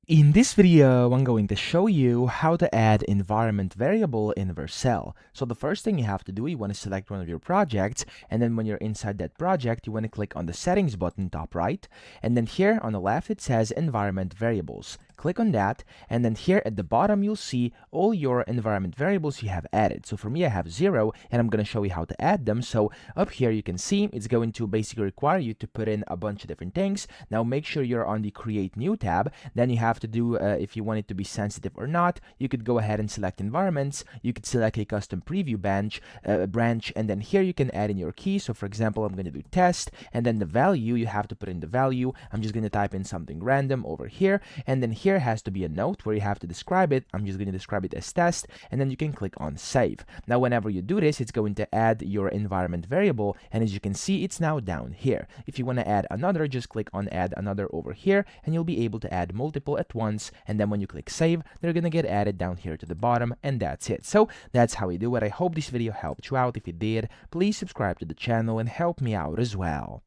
In this video, I'm going to show you how to add environment variable in Vercel. So the first thing you have to do, you want to select one of your projects, and then when you're inside that project, you want to click on the settings button top right, and then here on the left it says environment variables. Click on that, and then here at the bottom you'll see all your environment variables you have added. So for me I have 0, and I'm going to show you how to add them. So up here you can see it's going to basically require you to put in a bunch of different things. Now make sure you're on the create new tab. Then you have to do, if you want it to be sensitive or not, you could go ahead and select environments. You could select a custom preview branch, and then here you can add in your key. So for example, I'm going to do test, and then the value, you have to put in the value. I'm just going to type in something random over here, and then here has to be a note where you have to describe it. I'm just going to describe it as test, and then you can click on save. Now whenever you do this, it's going to add your environment variable, and as you can see, it's now down here. If you want to add another, just click on add another over here, and you'll be able to add multiple at once, and then when you click save, they're gonna get added down here to the bottom, and that's it. So that's how we do it. I hope this video helped you out. If it did, please subscribe to the channel and help me out as well.